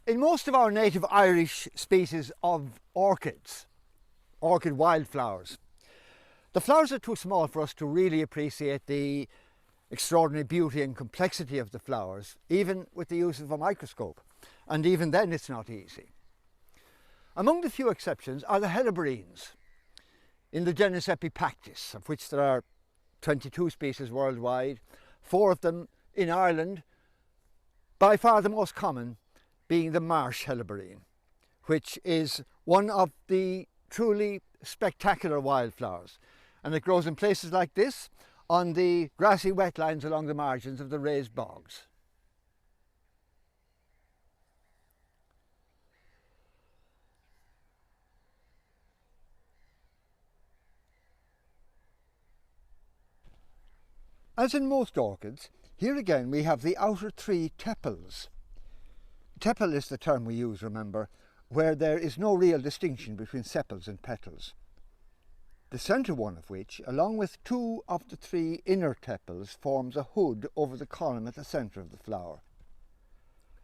In most of our native Irish species of orchids, orchid wildflowers, the flowers are too small for us to really appreciate the extraordinary beauty and complexity of the flowers, even with the use of a microscope. And even then it's not easy. Among the few exceptions are the helleborines in the genus Epipactis, of which there are 22 species worldwide, 4 of them in Ireland, by far the most common being the Marsh Helleborine, which is one of the truly spectacular wildflowers. And it grows in places like this, on the grassy wetlands along the margins of the raised bogs. As in most orchids, here again we have the outer 3 tepals. Tepal is the term we use, remember, where there is no real distinction between sepals and petals. The centre one of which, along with 2 of the 3 inner tepals, forms a hood over the column at the centre of the flower.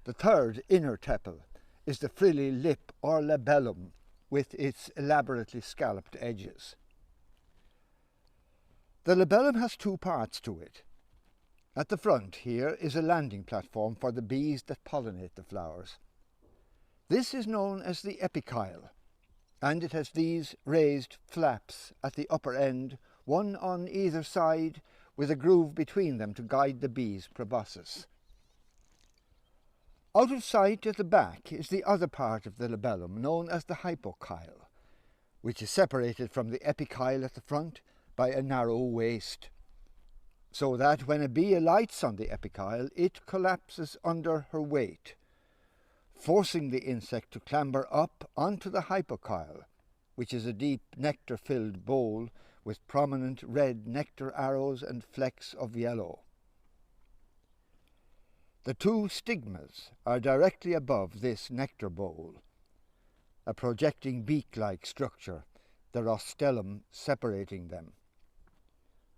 The 3rd inner tepal is the frilly lip or labellum with its elaborately scalloped edges. The labellum has 2 parts to it. At the front here is a landing platform for the bees that pollinate the flowers. This is known as the epikyle, and it has these raised flaps at the upper end, one on either side, with a groove between them to guide the bee's proboscis. Out of sight at the back is the other part of the labellum, known as the hypokyle, which is separated from the epikyle at the front by a narrow waist, so that when a bee alights on the epikyle, it collapses under her weight, forcing the insect to clamber up onto the hypokyle, which is a deep nectar-filled bowl with prominent red nectar arrows and flecks of yellow. The 2 stigmas are directly above this nectar bowl, a projecting beak-like structure, the rostellum separating them.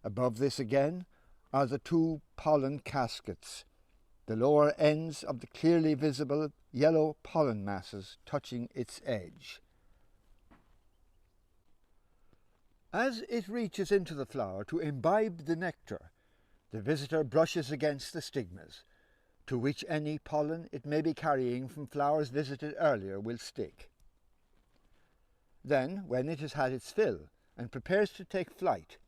Above this again are the 2 pollen caskets, the lower ends of the clearly visible yellow pollen masses touching its edge. As it reaches into the flower to imbibe the nectar, the visitor brushes against the stigmas, to which any pollen it may be carrying from flowers visited earlier will stick. Then, when it has had its fill and prepares to take flight,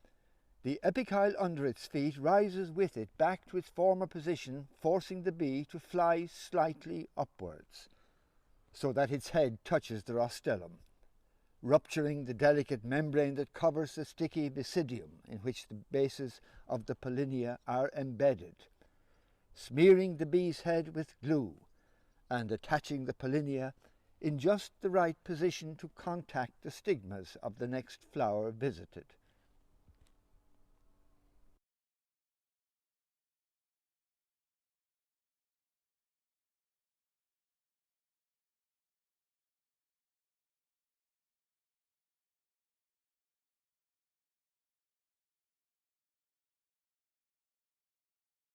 the epikyle under its feet rises with it back to its former position, forcing the bee to fly slightly upwards, so that its head touches the rostellum, rupturing the delicate membrane that covers the sticky basidium in which the bases of the pollinia are embedded, smearing the bee's head with glue and attaching the pollinia in just the right position to contact the stigmas of the next flower visited.